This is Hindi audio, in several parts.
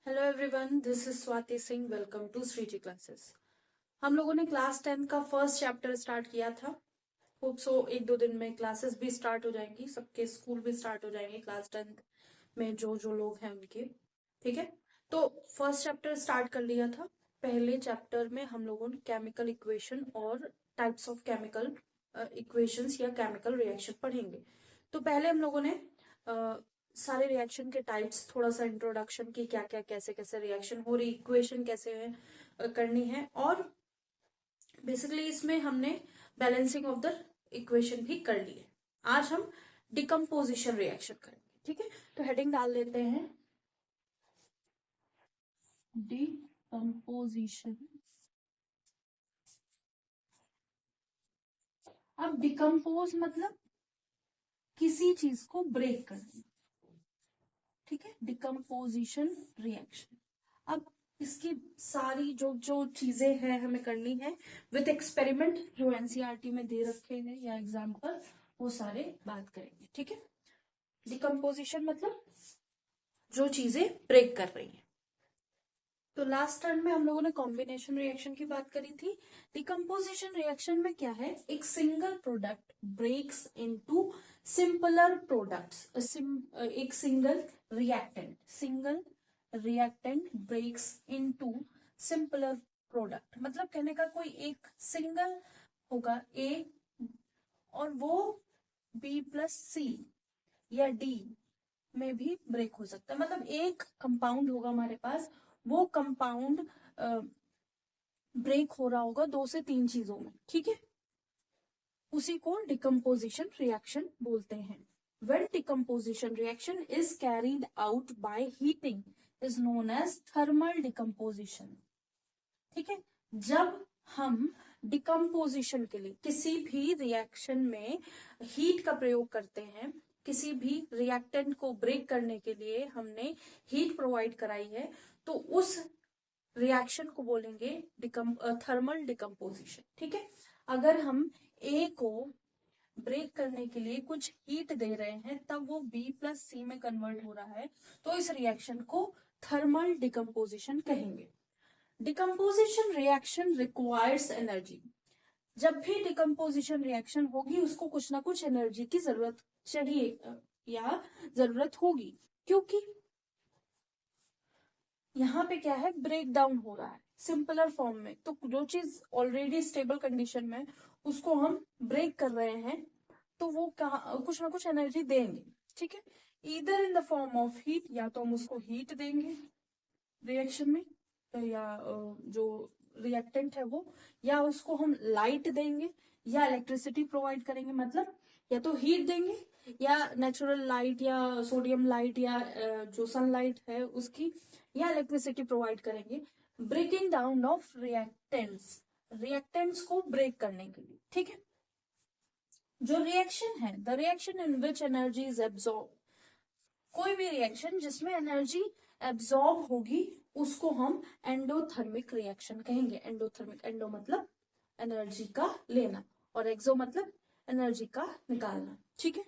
Hello everyone, this is Swati Singh. Welcome to Shreeji classes. हम लोगों ने क्लास 10 का फर्स्ट चैप्टर स्टार्ट किया था। होप सो एक दो दिन में क्लासेस भी स्टार्ट हो जाएंगी, सबके स्कूल भी स्टार्ट हो जाएंगे क्लास 10 में जो जो लोग हैं उनके। ठीक है, तो फर्स्ट चैप्टर स्टार्ट कर लिया था। पहले चैप्टर में हम लोगों ने केमिकल इक्वेशन और टाइप्स ऑफ केमिकल इक्वेशंस या केमिकल रिएक्शन पढ़ेंगे। तो पहले हम लोगों ने सारे रिएक्शन के टाइप्स, थोड़ा सा इंट्रोडक्शन की, क्या क्या कैसे कैसे रिएक्शन हो रही, इक्वेशन कैसे करनी है, और बेसिकली इसमें हमने बैलेंसिंग ऑफ द इक्वेशन भी कर ली है। आज हम डिकम्पोजिशन रिएक्शन करेंगे। ठीक है, तो हेडिंग डाल लेते हैं डिकम्पोजिशन। अब डिकम्पोज मतलब किसी चीज को ब्रेक करना। ठीक है, डिकम्पोजिशन रिएक्शन। अब इसकी सारी जो जो चीजें हैं हमें करनी है विद एक्सपेरिमेंट, जो एनसीईआरटी में दे रखे हैं या एग्जाम्पल, वो सारे बात करेंगे। ठीक है, डिकम्पोजिशन मतलब जो चीजें ब्रेक कर रही हैं। तो लास्ट टर्न में हम लोगों ने कॉम्बिनेशन रिएक्शन की बात करी थी। डिकम्पोजिशन रिएक्शन में क्या है, एक single product breaks into simpler products. एक single reactant breaks into simpler product. मतलब कहने का कोई एक सिंगल होगा ए और वो बी प्लस सी या डी में भी ब्रेक हो सकता है। मतलब एक कंपाउंड होगा हमारे पास, वो कंपाउंड ब्रेक हो रहा होगा दो से तीन चीजों में। ठीक है, उसी को डिकम्पोजिशन रिएक्शन बोलते हैं। When decomposition reaction is carried out by heating is known as thermal decomposition. ठीक है, जब हम डिकम्पोजिशन के लिए किसी भी रिएक्शन में हीट का प्रयोग करते हैं, किसी भी रिएक्टेंट को ब्रेक करने के लिए हमने हीट प्रोवाइड कराई है, तो उस रिएक्शन को बोलेंगे थर्मल डिकम्पोजिशन। ठीक है, अगर हम ए को ब्रेक करने के लिए कुछ हीट दे रहे हैं तब वो बी प्लस सी में कन्वर्ट हो रहा है, तो इस रिएक्शन को थर्मल डिकम्पोजिशन कहेंगे। Decomposition reaction requires energy. जब भी डिकम्पोजिशन रिएक्शन होगी उसको कुछ ना कुछ एनर्जी की जरूरत चाहिए या जरूरत होगी, क्योंकि यहाँ पे क्या है, ब्रेक डाउन हो रहा है सिंपलर फॉर्म में। तो जो चीज ऑलरेडी स्टेबल कंडीशन में उसको हम ब्रेक कर रहे हैं, तो वो कुछ ना कुछ एनर्जी देंगे। ठीक है, इधर in the form of heat, या तो हम उसको हीट देंगे रिएक्शन में, या जो रिएक्टेंट है वो, या उसको हम लाइट देंगे या इलेक्ट्रिसिटी प्रोवाइड करेंगे। मतलब या तो हीट देंगे या नेचुरल लाइट या सोडियम लाइट या जो सनलाइट है उसकी, या इलेक्ट्रिसिटी प्रोवाइड करेंगे ब्रेकिंग डाउन ऑफ रिएक्टेंट्स को ब्रेक करने के लिए। ठीक है, जो रिएक्शन है, the reaction in which energy is absorb, कोई भी रिएक्शन जिसमें एनर्जी एब्सॉर्ब होगी उसको हम एंडोथर्मिक रिएक्शन कहेंगे। एंडोथर्मिक, एंडो मतलब एनर्जी का लेना और एक्सो मतलब एनर्जी का निकालना। ठीक है,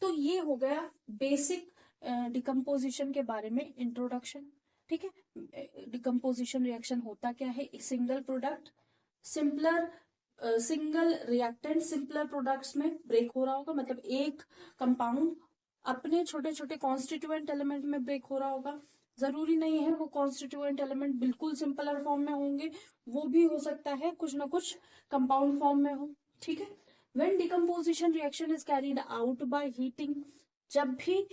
तो ये हो गया बेसिक डिकम्पोजिशन के बारे में इंट्रोडक्शन। ठीक है, डिकम्पोजिशन रिएक्शन होता क्या है, single product single reactant simpler products में ब्रेक हो रहा होगा। मतलब एक कंपाउंड अपने छोटे छोटे कॉन्स्टिट्यूएंट एलिमेंट में ब्रेक हो रहा होगा। जरूरी नहीं है वो कॉन्स्टिट्यूएंट एलिमेंट बिल्कुल सिंपलर फॉर्म में होंगे, वो भी हो सकता है कुछ ना कुछ कंपाउंड फॉर्म में हो। ठीक है, when decomposition reaction is carried out by heating, जब भी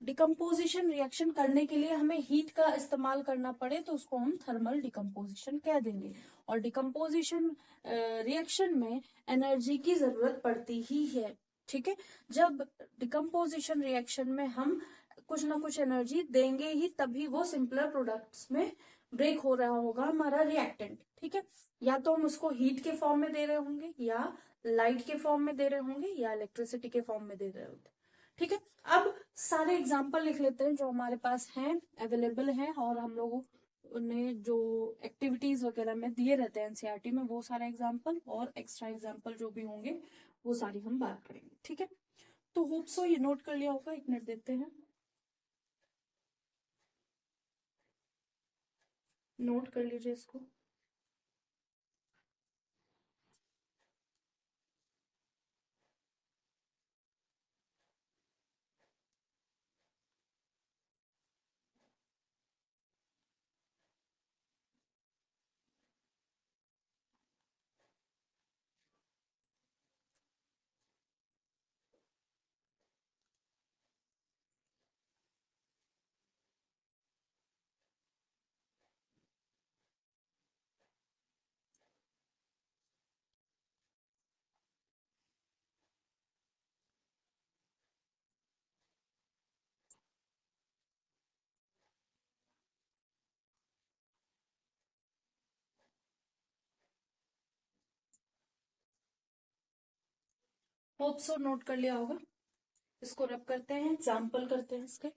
डिकम्पोजिशन रिएक्शन करने के लिए हमें हीट का इस्तेमाल करना पड़े तो उसको हम थर्मल डिकम्पोजिशन कह देंगे। और डिकम्पोजिशन रिएक्शन में एनर्जी की जरूरत पड़ती ही है। ठीक है, जब डिकम्पोजिशन रिएक्शन में हम कुछ ना कुछ एनर्जी देंगे ही तभी वो सिंपलर प्रोडक्ट्स में ब्रेक हो रहा होगा हमारा रिएक्टेंट। ठीक है, या तो हम उसको हीट के फॉर्म में दे रहे होंगे, या लाइट के फॉर्म में दे रहे होंगे, या इलेक्ट्रिसिटी के फॉर्म में दे रहे होंगे। ठीक है, अब सारे एग्जाम्पल लिख लेते हैं जो हमारे पास हैं, अवेलेबल हैं, और हम लोगों ने जो एक्टिविटीज वगैरह में दिए रहते हैं एनसीईआरटी में, वो सारे एग्जाम्पल और एक्स्ट्रा एग्जाम्पल जो भी होंगे वो सारी हम बात करेंगे। ठीक है, तो होप सो ये नोट कर लिया होगा, एक मिनट देते हैं। नोट कर लीजिए इसको। होप सो नोट कर लिया होगा। इसको रब करते हैं, एग्जाम्पल करते हैं इसके।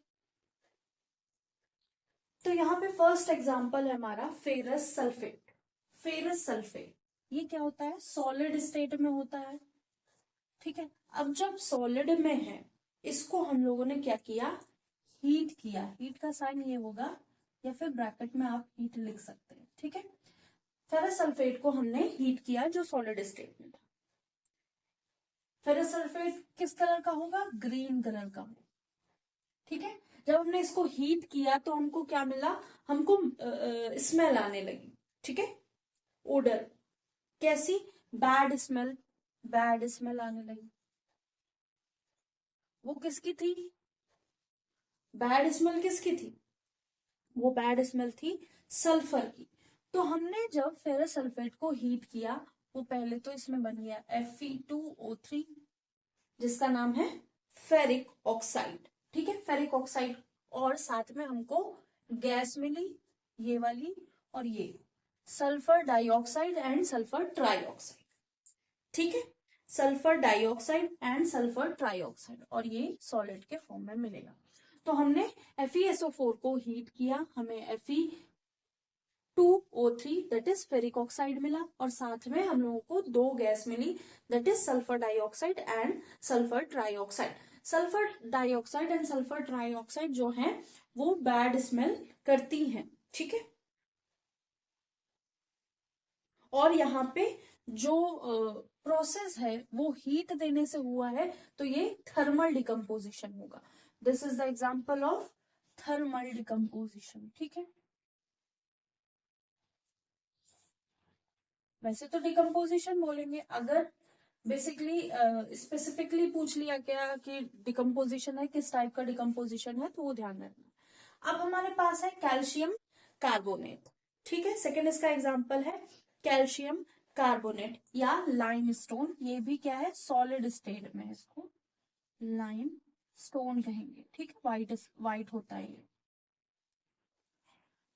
तो यहाँ पे फर्स्ट एग्जाम्पल है हमारा फेरस सल्फेट। फेरस सल्फेट ये क्या होता है, सॉलिड स्टेट में होता है। ठीक है, अब जब सॉलिड में है, इसको हम लोगों ने क्या किया, हीट किया। हीट का साइन ये होगा, या फिर ब्रैकेट में आप हीट लिख सकते हैं। ठीक है, फेरस सल्फेट को हमने हीट किया जो सॉलिड स्टेट में था। फेरस सल्फेट किस कलर का होगा, ग्रीन कलर का होगा। ठीक है, जब हमने इसको हीट किया तो हमको क्या मिला, हमको स्मेल आने लगी। ठीक है, ओडर कैसी, बैड स्मेल, बैड स्मेल आने लगी। वो किसकी थी, बैड स्मेल किसकी थी, वो बैड स्मेल थी सल्फर की। तो हमने जब फेरस सल्फेट को हीट किया, वो पहले तो इसमें बन गया Fe2O3, जिसका नाम है फेरिक ऑक्साइड। ठीक है, फेरिक ऑक्साइड, और साथ में हमको गैस मिली ये वाली, और ये sulphur dioxide and sulphur trioxide. ठीक है, sulphur dioxide and sulphur trioxide, और ये सॉलिड के फॉर्म में मिलेगा। तो हमने FeSO4 को हीट किया, हमें Fe2O3 that is ferric oxide मिला, और साथ में हम लोगों को दो गैस मिली that is sulphur dioxide and sulphur trioxide. Sulphur dioxide and sulphur trioxide जो है वो बैड स्मेल करती हैं। ठीक है, और यहाँ पे जो प्रोसेस है वो हीट देने से हुआ है, तो ये थर्मल डिकम्पोजिशन होगा। This is the example of thermal decomposition. ठीक है, वैसे तो डिकम्पोजिशन बोलेंगे, अगर बेसिकली स्पेसिफिकली पूछ लिया गया कि डिकम्पोजिशन है, किस टाइप का डिकम्पोजिशन है, तो वो ध्यान रखना। अब हमारे पास है कैल्शियम कार्बोनेट। ठीक है, सेकेंड इसका एग्जाम्पल है कैल्शियम कार्बोनेट या लाइम स्टोन। ये भी क्या है, सॉलिड स्टेट में, इसको लाइम स्टोन कहेंगे। ठीक है, वाइट वाइट होता है ये।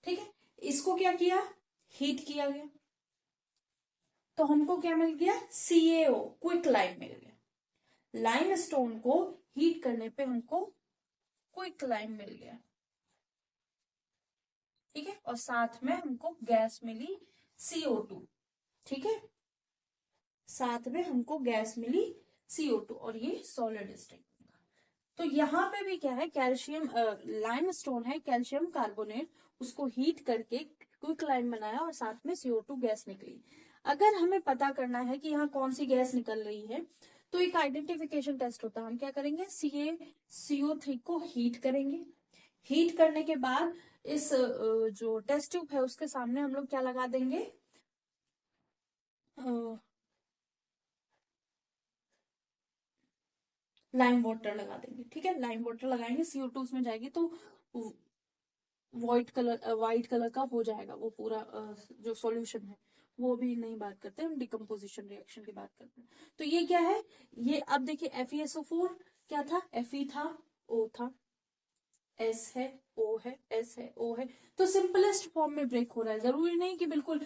ठीक है, इसको क्या किया, हीट किया गया, तो हमको क्या मिल गया, CaO, क्विक लाइम मिल गया। लाइम स्टोन को हीट करने पे हमको क्विक लाइम मिल गया। ठीक है, और साथ में हमको गैस मिली CO2। ठीक है, साथ में हमको गैस मिली CO2, और ये सॉलिड स्टेट। तो यहाँ पे भी क्या है, कैल्शियम लाइम स्टोन है, कैल्शियम कार्बोनेट, उसको हीट करके क्विक लाइम बनाया, और साथ में CO2 गैस निकली। अगर हमें पता करना है कि यहाँ कौन सी गैस निकल रही है, तो एक आइडेंटिफिकेशन टेस्ट होता है। हम क्या करेंगे, CaCO3 को हीट करेंगे। हीट करने के बाद इस जो टेस्ट ट्यूब है उसके सामने हम लोग क्या लगा देंगे, लाइम वाटर लगा देंगे। ठीक है, लाइम वाटर लगाएंगे, CO2 उसमें जाएगी, तो व्हाइट कलर का हो जाएगा वो पूरा जो सॉल्यूशन है। वो भी नहीं बात करते, हम डिकम्पोजिशन रिएक्शन की बात करते हैं। तो ये क्या है, ये अब देखिए FeSO4 क्या था, Fe था, O था, S है, O है, S है, O है, तो सिंपलेस्ट फॉर्म में ब्रेक हो रहा है। जरूरी नहीं कि बिल्कुल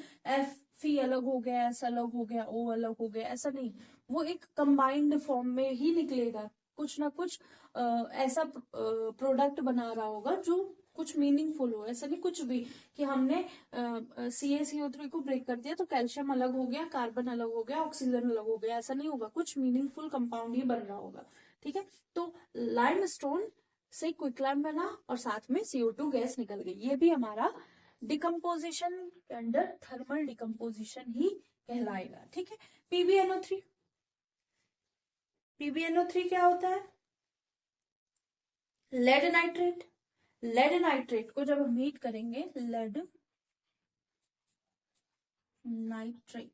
Fe अलग हो गया, S अलग हो गया, O अलग हो गया, ऐसा नहीं। वो एक कंबाइंड फॉर्म में ही निकलेगा, कुछ ना कुछ ऐसा प्रोडक्ट बना रहा होगा जो कुछ मीनिंगफुल हो। ऐसा नहीं कुछ भी कि हमने CaCO3 को ब्रेक कर दिया तो कैल्शियम अलग हो गया, कार्बन अलग हो गया, ऑक्सीजन अलग हो गया, ऐसा नहीं होगा। कुछ मीनिंगफुल कंपाउंड ही बन रहा होगा। ठीक है, तो लाइम स्टोन से क्विक लाइम बना, और साथ में CO2 गैस निकल गई। ये भी हमारा डिकम्पोजिशन के अंडर थर्मल डिकम्पोजिशन ही कहलाएगा। ठीक है। PbNO3, PbNO3 क्या होता है? Lead nitrate. लेड नाइट्रेट को जब हम हीट करेंगे, लेड नाइट्रेट,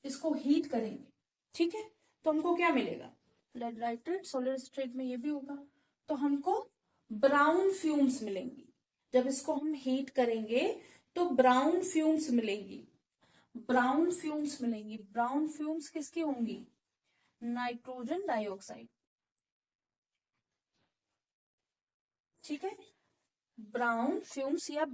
इसको हीट करेंगे, ठीक है, तो हमको क्या मिलेगा? लेड नाइट्रेट सॉलिड स्टेट में ये भी होगा, तो हमको ब्राउन फ्यूम्स मिलेंगी। जब इसको हम हीट करेंगे तो ब्राउन फ्यूम्स मिलेंगी, ब्राउन फ्यूम्स मिलेंगी। ब्राउन फ्यूम्स किसकी होंगी? Nitrogen dioxide. ठीक है, ब्राउन फ्यूम्स या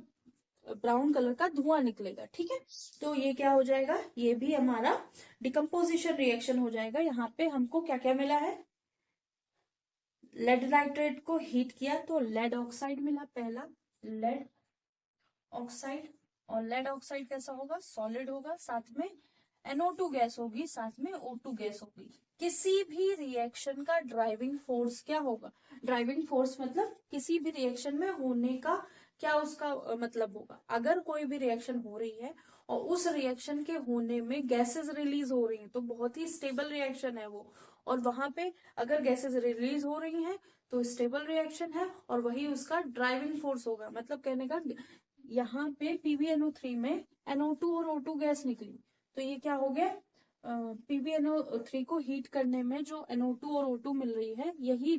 ब्राउन कलर का धुआं निकलेगा। ठीक है, तो ये क्या हो जाएगा? ये भी हमारा डिकम्पोजिशन रिएक्शन हो जाएगा। यहाँ पे हमको क्या क्या मिला है? लेड नाइट्रेट को हीट किया तो लेड ऑक्साइड मिला, पहला लेड ऑक्साइड। और लेड ऑक्साइड कैसा होगा? सॉलिड होगा, साथ में NO2 गैस होगी, साथ में O2 गैस होगी। किसी भी रिएक्शन का ड्राइविंग फोर्स क्या होगा? ड्राइविंग फोर्स मतलब किसी भी रिएक्शन में होने का क्या उसका मतलब होगा? अगर कोई भी रिएक्शन हो रही है और उस रिएक्शन के होने में गैसेस रिलीज हो रही हैं, तो बहुत ही स्टेबल रिएक्शन है वो, और वहां पे अगर गैसेस रिलीज हो रही हैं तो स्टेबल रिएक्शन है, और वही उसका ड्राइविंग फोर्स होगा। मतलब कहने का यहाँ पे PbNO3 में NO2 और O2 गैस निकली, तो ये क्या हो गया? PbNO3 को हीट करने में जो NO2 और O2 मिल रही है, यही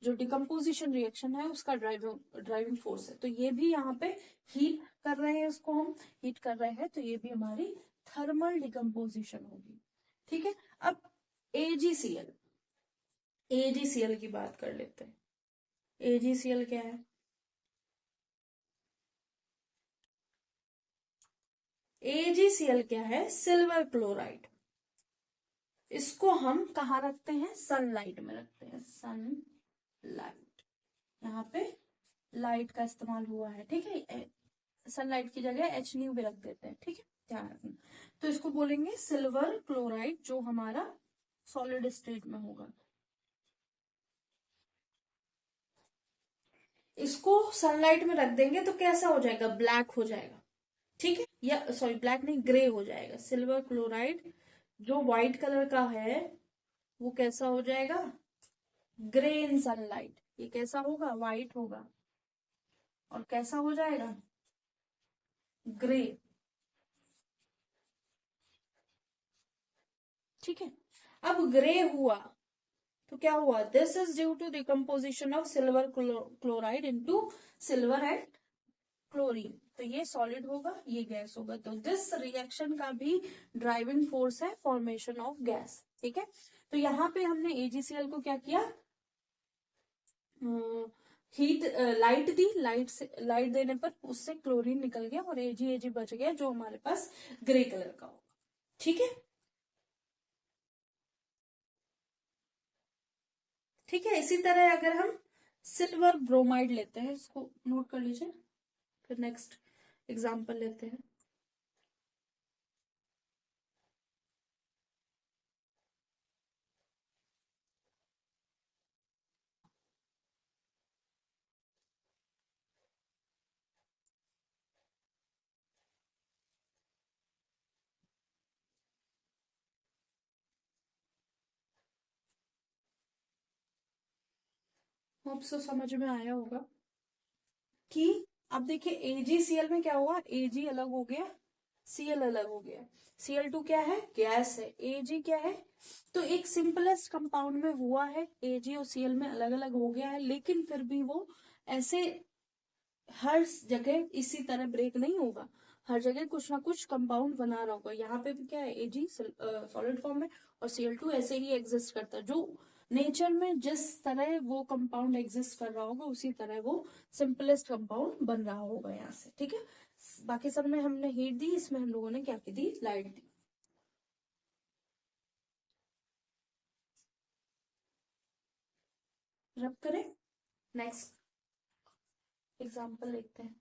जो डिकम्पोजिशन रिएक्शन है उसका ड्राइविंग फोर्स है। तो ये भी यहाँ पे हीट कर रहे हैं, इसको हम हीट कर रहे हैं, तो ये भी हमारी थर्मल डिकम्पोजिशन होगी। ठीक है, अब AgCl, AgCl की बात कर लेते हैं। AgCl क्या है? AgCl क्या है? Silver chloride. इसको हम कहाँ रखते हैं? सनलाइट में रखते हैं, सनलाइट। यहाँ पे लाइट का इस्तेमाल हुआ है, ठीक है, सनलाइट की जगह HNu भी रख देते हैं। ठीक है, ध्यान रखना। तो इसको बोलेंगे सिल्वर क्लोराइड, जो हमारा सॉलिड स्टेट में होगा। इसको सनलाइट में रख देंगे तो कैसा हो जाएगा? ब्लैक हो जाएगा। ठीक है, या सॉरी ब्लैक नहीं, ग्रे हो जाएगा। सिल्वर क्लोराइड जो व्हाइट कलर का है वो कैसा हो जाएगा? ग्रे इन सनलाइट। ये कैसा होगा? व्हाइट होगा। और कैसा हो जाएगा? ग्रे। ठीक है, अब ग्रे हुआ तो क्या हुआ? This is due to decomposition of silver chloride into silver and chlorine. तो ये सॉलिड होगा, ये गैस होगा। तो दिस रिएक्शन का भी ड्राइविंग फोर्स है फॉर्मेशन ऑफ गैस। ठीक है, तो यहाँ पे हमने AgCl को क्या किया? हीट, लाइट दी, लाइट से, लाइट देने पर उससे क्लोरीन निकल गया और Ag बच गया, जो हमारे पास ग्रे कलर का होगा। ठीक है, ठीक है। इसी तरह अगर हम सिल्वर ब्रोमाइड लेते हैं, इसको नोट कर लीजिए, फिर नेक्स्ट एग्जाम्पल लेते हैं। होप सो समझ में आया होगा कि अब देखिए AgCl में क्या हुआ? Ag अलग हो गया, Cl अलग हो गया। Cl2 क्या है? गैस है। Ag क्या है? तो एक सिंपलेस्ट कंपाउंड में हुआ है, Ag और Cl में अलग अलग हो गया है, लेकिन फिर भी वो ऐसे हर जगह इसी तरह ब्रेक नहीं होगा। हर जगह कुछ ना कुछ कंपाउंड बना रहा होगा। यहाँ पे भी क्या है? Ag सॉलिड फॉर्म में और Cl2 ऐसे ही एग्जिस्ट करता है। जो नेचर में जिस तरह वो कंपाउंड एग्जिस्ट कर रहा होगा, उसी तरह वो सिंपलेस्ट कंपाउंड बन रहा होगा यहाँ से। ठीक है, बाकी सब में हमने हीट दी, इसमें हम लोगों ने क्या की दी? लाइट दी। रब करें, नेक्स्ट एग्जाम्पल देखते हैं।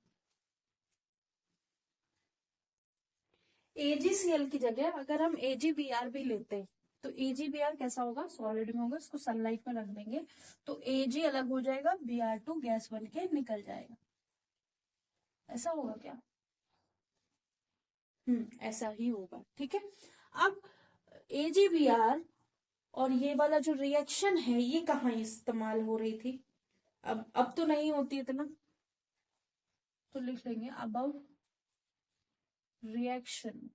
AgCl की जगह अगर हम AgBr भी लेते हैं तो AgBr कैसा होगा? सॉलिड में होगा, इसको सनलाइट में रख देंगे तो Ag अलग हो जाएगा, Br2 गैस बन के निकल जाएगा। ऐसा होगा क्या? ऐसा ही होगा। ठीक है। अब AGBR और ये वाला जो रिएक्शन है ये कहाँ इस्तेमाल हो रही थी? अब तो नहीं होती इतना, तो लिख लेंगे above reaction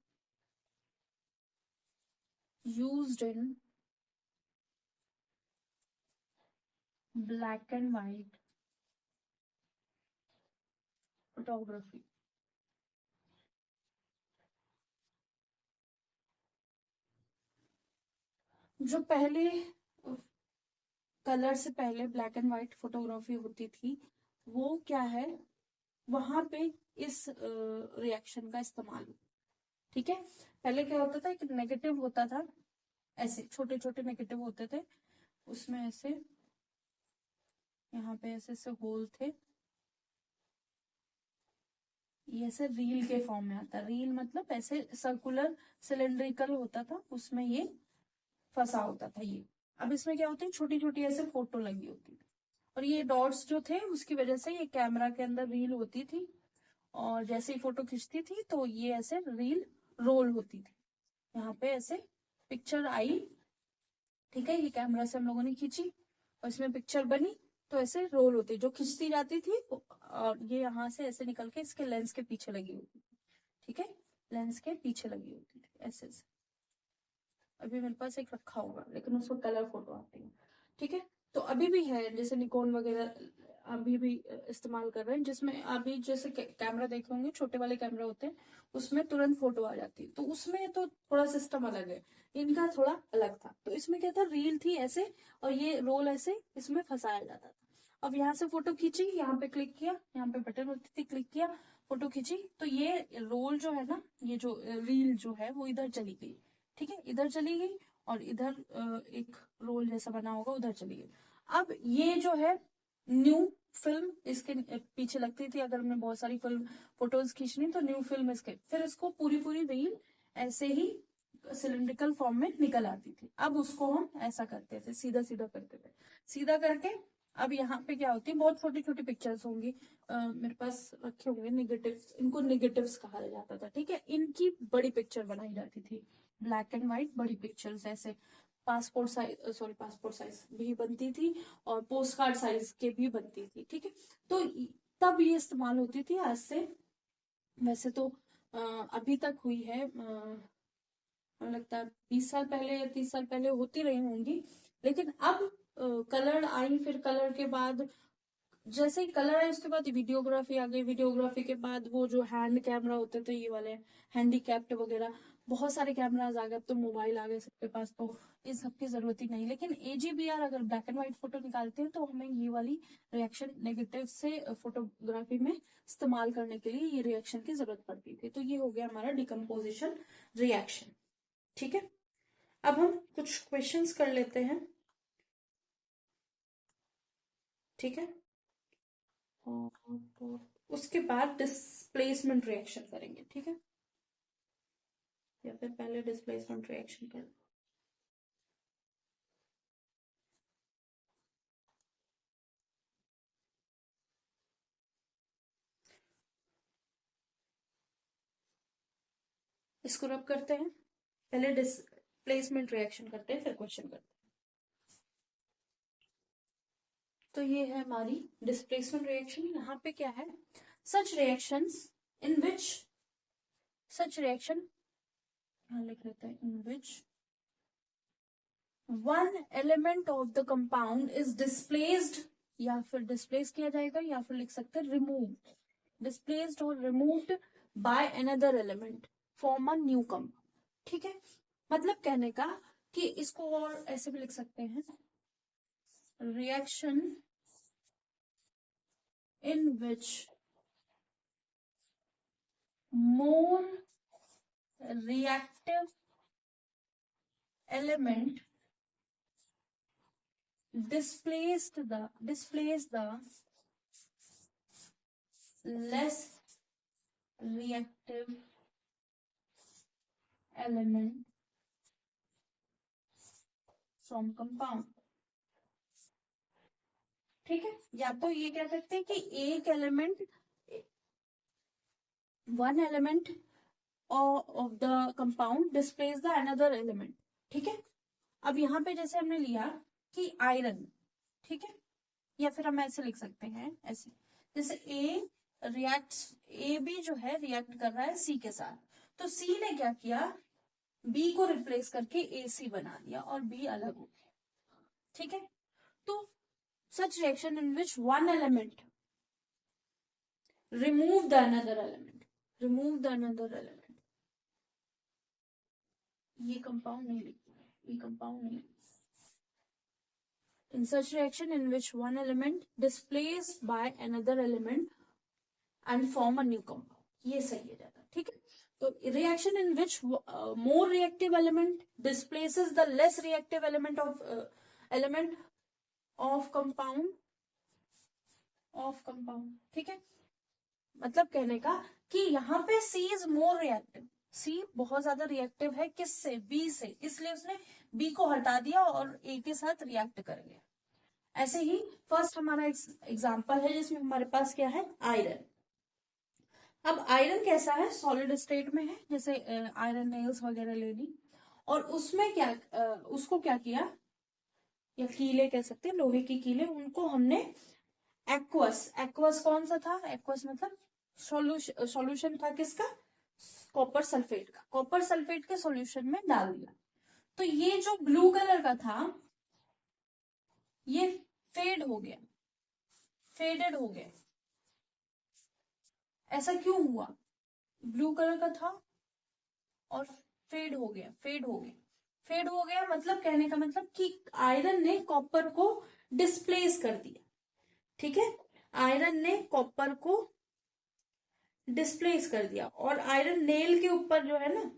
used in black and white photography. जो पहले कलर से पहले ब्लैक एंड व्हाइट फोटोग्राफी होती थी, वो क्या है, वहां पे इस रिएक्शन का इस्तेमाल हुआ। ठीक है। पहले क्या होता था, एक नेगेटिव होता था, ऐसे छोटे छोटे नेगेटिव होते थे, उसमें ऐसे यहाँ पे ऐसे ऐसे होल थे, ये ऐसे रील के फॉर्म में आता। रील मतलब ऐसे सर्कुलर सिलेंड्रिकल होता था, उसमें ये फंसा होता था ये। अब इसमें क्या होता है, छोटी छोटी ऐसे फोटो लगी होती थी, और ये डॉट्स जो थे उसकी वजह से ये कैमरा के अंदर रील होती थी, और जैसे ही फोटो खींचती थी तो ये ऐसे रील रोल होती थी। यहाँ पे ऐसे पिक्चर आई, ठीक है, ये कैमरा से हम लोगों ने खींची और इसमें पिक्चर बनी, तो ऐसे रोल होती, जो खिंचती जाती थी, और ये यहाँ से ऐसे निकल के इसके लेंस के पीछे लगी होती थी। ठीक है, लेंस के पीछे लगी होती थी ऐसे ऐसे। अभी मेरे पास एक रखा होगा, लेकिन उसको कलर फोटो आती है। ठीक है। तो अभी भी है, जैसे निकॉन वगैरह अभी भी इस्तेमाल कर रहे हैं, जिसमें अभी जैसे कैमरा देखे होंगे, छोटे वाले कैमरा होते हैं, उसमें तुरंत फोटो आ जाती है, तो उसमें तो थोड़ा सिस्टम अलग है, इनका थोड़ा अलग था। तो इसमें क्या था, रील थी ऐसे, और ये रोल ऐसे इसमें फंसाया जाता था। अब यहाँ से फोटो खींची, यहाँ पे क्लिक किया, यहाँ पे बटन होती थी, क्लिक किया, फोटो खींची, तो ये रोल जो है ना, ये जो रील जो है वो इधर चली गई। ठीक है, इधर चली गई, और इधर एक रोल जैसा बना होगा उधर चली गई। अब ये जो है न्यू फिल्म इसके पीछे लगती थी, अगर हमने बहुत सारी फिल्म फोटोज खींचनी तो न्यू फिल्म इसके, फिर इसको पूरी पूरी रील ऐसे ही सिलिंड्रिकल फॉर्म में निकल आती थी। अब उसको हम ऐसा करते थे, सीधा सीधा करते थे, सीधा करके अब यहाँ पे क्या होती है, बहुत छोटी छोटी पिक्चर्स होंगी, मेरे पास रखे होंगे निगेटिव, इनको निगेटिव्स कहा जाता था। ठीक है, इनकी बड़ी पिक्चर बनाई जाती थी, ब्लैक एंड व्हाइट बड़ी पिक्चर्स ऐसे, पासपोर्ट साइज भी बनती थी, और पोस्ट कार्ड साइज के भी बनती थी। ठीक है, तो तब ये इस्तेमाल होती थी। आज से वैसे तो अभी तक हुई है, मुझे लगता है 20 साल पहले या 30 साल पहले होती रही होंगी, लेकिन अब कलर आई, फिर कलर के बाद जैसे ही कलर आए उसके बाद वीडियोग्राफी आ गई, वीडियोग्राफी के बाद वो जो हैंड कैमरा होते थे, ये वाले हैंडीकैप्ड वगैरह, बहुत सारे कैमराज आ गए, अब तो मोबाइल आ गए सबके पास, तो इन सब की जरूरत ही नहीं। लेकिन AGBR अगर ब्लैक एंड व्हाइट फोटो निकालते हैं तो हमें ये वाली रिएक्शन नेगेटिव से फोटोग्राफी में इस्तेमाल करने के लिए ये रिएक्शन की जरूरत पड़ती थी। तो ये हो गया हमारा डिकम्पोजिशन रिएक्शन। ठीक है, अब हम कुछ क्वेश्चंस कर लेते हैं। ठीक है, और उसके बाद डिस्प्लेसमेंट रिएक्शन करेंगे। ठीक है, या फिर पहले डिस्प्लेसमेंट रिएक्शन कर, इसको रब करते हैं, पहले डिस्प्लेसमेंट रिएक्शन करते हैं, फिर क्वेश्चन करते हैं। तो ये है हमारी डिस्प्लेसमेंट रिएक्शन। यहाँ पे क्या है, सच reactions in which, such reaction यहाँ लिख लेते हैं, in which one element of the compound is displaced, या फिर डिस्प्लेस किया जाएगा, या फिर लिख सकते हैं रिमूव्ड, डिस्प्लेस्ड और removed by another element form a new compound. ठीक है, मतलब कहने का कि इसको और ऐसे भी लिख सकते हैं, reaction in which more reactive element displace the less reactive element from compound। ठीक है, या तो ये कह सकते हैं कि एक element one element of the compound displays the another element. ठीक है, अब यहाँ पे जैसे हमने लिया कि आयरन, ठीक है, या फिर हम ऐसे लिख सकते हैं ऐसे, जैसे ए बी जो है रिएक्ट कर रहा है सी के साथ, तो सी ने क्या किया, बी को रिप्लेस करके ए सी बना दिया और बी अलग हो गया, ठीक है। तो such reaction in which one element remove the another element, remove the another element, ये कंपाउंड नहीं लिखना है, ये कंपाउंड नहीं लिखना। In such reaction in which one element displaced by another element and form a new compound, ये सही है ज्यादा, ठीक है। तो reaction in which more reactive element displaces the less reactive element of compound, ठीक है। मतलब कहने का कि यहाँ पे C is more reactive, C बहुत ज्यादा रिएक्टिव है किससे, B से, इसलिए उसने B को हटा दिया और A के साथ रिएक्ट कर गया। ऐसे ही फर्स्ट हमारा एग्जांपल है जिसमें हमारे पास क्या है, आयरन। अब आयरन कैसा है, सॉलिड स्टेट में है, जैसे आयरन नेल्स वगैरह ले ली, और उसमें क्या उसको क्या किया, या कीले कह सकते हैं, लोहे की कीले, उनको हमने एक्वस कौन सा था, एक्वस मतलब सॉल्यूशन था किसका, कॉपर सल्फेट का, कॉपर सल्फेट के सॉल्यूशन में डाल दिया। तो ये जो ब्लू कलर का था ये फेड हो गया, फेडेड हो गया। ऐसा क्यों हुआ, ब्लू कलर का था और फेड हो गया, फेड हो गया, फेड हो गया, मतलब कहने का मतलब कि आयरन ने कॉपर को डिस्प्लेस कर दिया, ठीक है, आयरन ने कॉपर को डिस्प्लेस कर दिया, और आयरन नेल के ऊपर जो है ना,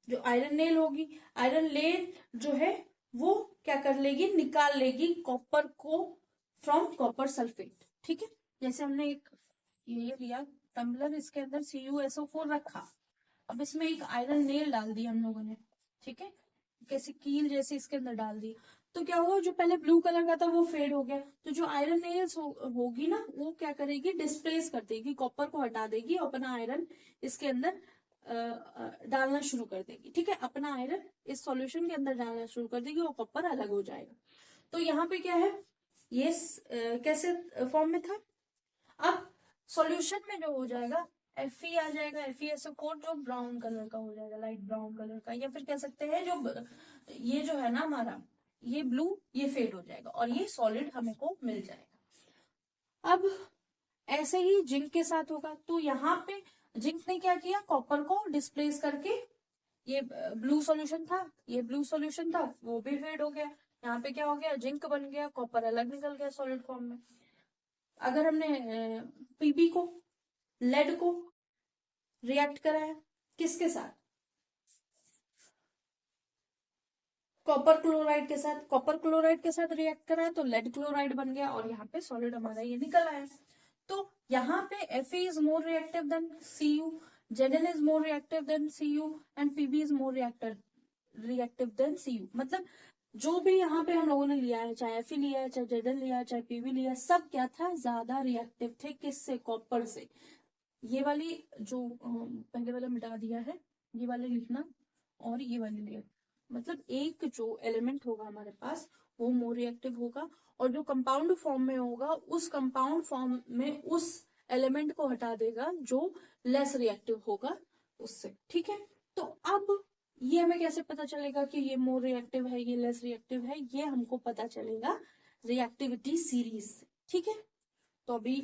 जो आयरन नेल होगी, आयरन नेल जो है वो क्या कर लेगी, निकाल लेगी कॉपर को फ्रॉम कॉपर सल्फेट, ठीक है। जैसे हमने एक ये लिया टम्बलर, इसके अंदर CuSO4 रखा, अब इसमें एक आयरन नेल डाल दी हम लोगों ने, ठीक है, कैसे कील जैसे इसके अंदर डाल दी, तो क्या हुआ, जो पहले ब्लू कलर का था वो फेड हो गया, तो जो आयरन नेल्स होगी ना वो क्या करेगी, डिस्प्लेस कर देगी, कॉपर को हटा देगी, अपना आयरन इसके अंदर डालना शुरू कर देगी, ठीक है, अपना आयरन इस सॉल्यूशन के अंदर डालना शुरू कर देगी और कॉपर अलग हो जाएगा। तो यहाँ पे क्या है, ये कैसे फॉर्म में था, अब सॉल्यूशन में जो हो जाएगा Fe आ जाएगा, FeSO4 जो ब्राउन कलर का हो जाएगा, लाइट ब्राउन कलर का, या फिर कह सकते हैं जो ये जो है ना हमारा, ये ब्लू, ये फेड हो जाएगा और ये सॉलिड हमें को मिल जाएगा। अब ऐसे ही जिंक के साथ होगा, तो यहाँ पे जिंक ने क्या किया, कॉपर को डिस्प्लेस करके, ये ब्लू सॉल्यूशन था, ये ब्लू सॉल्यूशन था, वो भी फेड हो गया, यहाँ पे क्या हो गया, जिंक बन गया, कॉपर अलग निकल गया सॉलिड फॉर्म में। अगर हमने पीबी को, लेड को रिएक्ट कराया किसके साथ, कॉपर क्लोराइड के साथ, कॉपर क्लोराइड के साथ रिएक्ट कराया तो लेड क्लोराइड बन गया और यहाँ पे सॉलिड हमारा ये निकल आया। तो यहाँ पे Fe is more reactive than Cu, Zn is more reactive than Cu and Pb is more reactive than Cu। मतलब जो भी यहाँ पे हम लोगों ने लिया है, चाहे Fe लिया है, चाहे Zn लिया है, चाहे Pb लिया है, सब क्या था, ज्यादा रिएक्टिव थे किससे, कॉपर से। ये वाली जो पहले वाला मिटा दिया है, ये वाले लिखना और ये वाले लिखना, मतलब एक जो एलिमेंट होगा हमारे पास वो मोर रिएक्टिव होगा, और जो कंपाउंड फॉर्म में होगा उस कंपाउंड फॉर्म में उस एलिमेंट को हटा देगा जो लेस रिएक्टिव होगा उससे, ठीक है। तो अब ये हमें कैसे पता चलेगा कि ये मोर रिएक्टिव है, ये लेस रिएक्टिव है, ये हमको पता चलेगा रिएक्टिविटी सीरीज से, ठीक है। तो अभी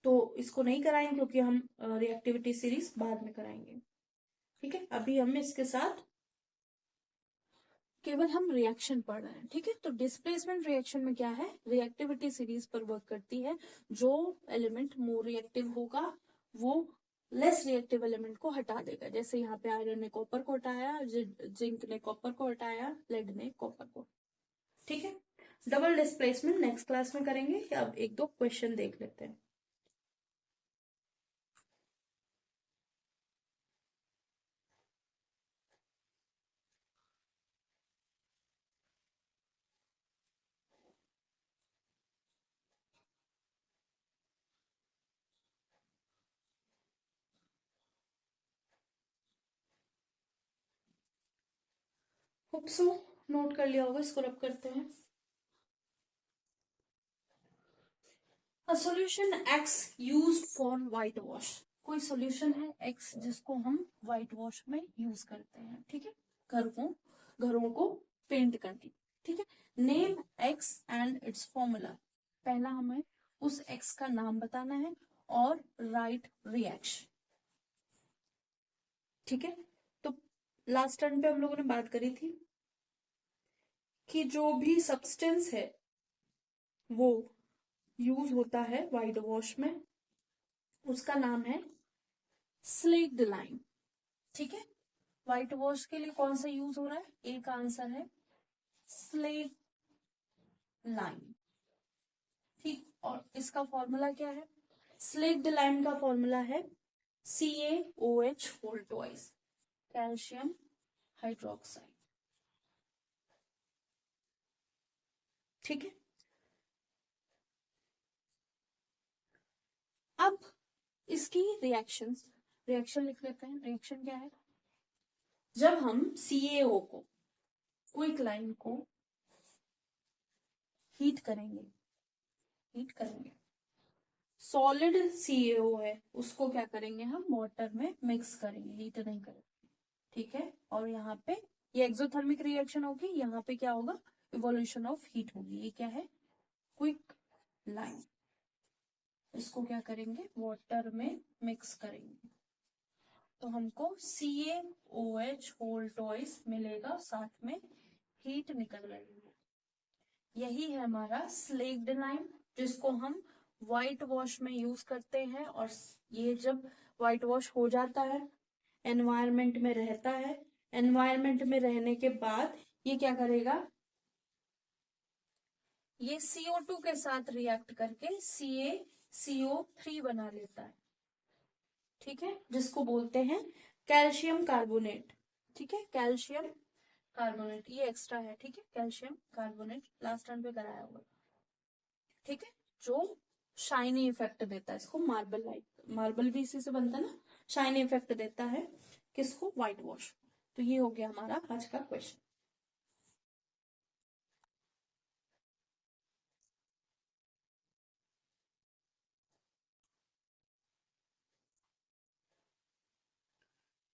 तो इसको नहीं कराएंगे क्योंकि हम रिएक्टिविटी सीरीज बाद में कराएंगे, ठीक है। अभी हम इसके साथ केवल हम रिएक्शन पढ़ रहे हैं, ठीक है। तो डिस्प्लेसमेंट रिएक्शन में क्या है, रिएक्टिविटी सीरीज पर वर्क करती है, जो एलिमेंट मोर रिएक्टिव होगा वो लेस रिएक्टिव एलिमेंट को हटा देगा, जैसे यहाँ पे आयरन ने कॉपर को हटाया, जिंक ने कॉपर को हटाया, लेड ने कॉपर को, ठीक है। डबल डिस्प्लेसमेंट नेक्स्ट क्लास में करेंगे, अब एक दो क्वेश्चन देख लेते हैं। होप सो नोट कर लिया होगा, इसको रब करते हैं। A solution x use for white wash, कोई सॉल्यूशन है एक्स जिसको हम व्हाइट वॉश में यूज करते हैं, ठीक है, घरों को पेंट करने, ठीक है। Name x and it's formula, पहला हमें उस एक्स का नाम बताना है और राइट रिएक्शन, ठीक है। तो लास्ट टर्न पे हम लोगों ने बात करी थी कि जो भी सब्सटेंस है वो यूज होता है व्हाइट वॉश में, उसका नाम है स्लेक्ड लाइम, ठीक है। व्हाइट वॉश के लिए कौन सा यूज हो रहा है, ए का आंसर है स्लेक्ड लाइम, ठीक। और इसका फॉर्मूला क्या है, स्लेक्ड लाइम का फॉर्मूला है CaOH whole twice, calcium hydroxide, ठीक है। अब इसकी रिएक्शन लिख लेते हैं। रिएक्शन क्या है, जब हम CaO को, क्विक लाइन को हीट करेंगे, सॉलिड CaO है उसको क्या करेंगे, हम वाटर में मिक्स करेंगे, हीट नहीं करेंगे, ठीक है। और यहाँ पे ये एक्सोथर्मिक रिएक्शन होगी, यहाँ पे क्या होगा, इवोल्यूशन ऑफ हीट होगी। ये क्या है, क्विक लाइन, इसको क्या करेंगे, वाटर में मिक्स करेंगे, तो हमको CaOH होल ट्वाइस मिलेगा, साथ में हीट निकल रही है। यही है हमारा स्लेक्ड लाइम, जिसको हम व्हाइट वॉश में यूज करते हैं। और ये जब व्हाइट वॉश हो जाता है, एनवायरमेंट में रहता है, एनवायरमेंट में रहने के बाद ये क्या करेगा, ये CO2 के साथ रिएक्ट करके CaCO3 बना लेता है, ठीक है, जिसको बोलते हैं कैल्शियम कार्बोनेट, ठीक है। कैल्शियम कार्बोनेट ये एक्स्ट्रा है, ठीक है, कैल्शियम कार्बोनेट लास्ट टर्न पे कराया हुआ, ठीक है, जो शाइनी इफेक्ट देता है इसको, मार्बल लाइक, मार्बल भी इसी से बनता है ना, शाइनी इफेक्ट देता है किसको, व्हाइट वॉश। तो ये हो गया हमारा आज का क्वेश्चन।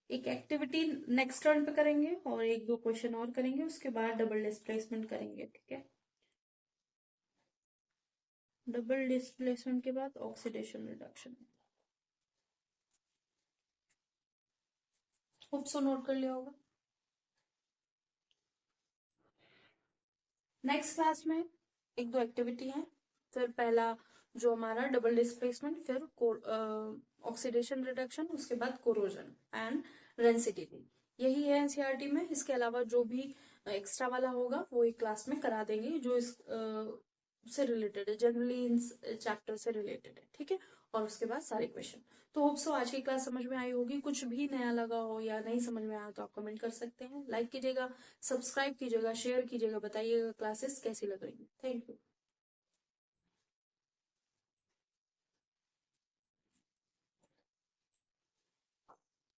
एक एक्टिविटी नेक्स्ट टर्न पे करेंगे और एक दो क्वेश्चन और करेंगे, उसके बाद डबल डिस्प्लेसमेंट करेंगे, ठीक है। डबल डिस्प्लेसमेंट के बाद oxidation reduction, hope so note कर लिया होगा। नेक्स्ट क्लास में एक दो एक्टिविटी है, फिर पहला जो हमारा डबल डिस्प्लेसमेंट, फिर ऑक्सीडेशन रिडक्शन, उसके बाद कोरोजन एंड रेंसिडिटी, यही है एनसीईआरटी में। इसके अलावा जो भी एक्स्ट्रा वाला होगा वो एक क्लास में करा देंगे, जो इस से रिलेटेड है, जनरली इन चैप्टर से रिलेटेड है, ठीक है। और उसके बाद सारे क्वेश्चन। तो होप सो आज की क्लास समझ में आई होगी। कुछ भी नया लगा हो या नहीं समझ में आया तो आप कमेंट कर सकते हैं, लाइक कीजिएगा, सब्सक्राइब कीजिएगा, शेयर कीजिएगा, बताइएगा क्लासेस कैसी लग रही है। Thank you.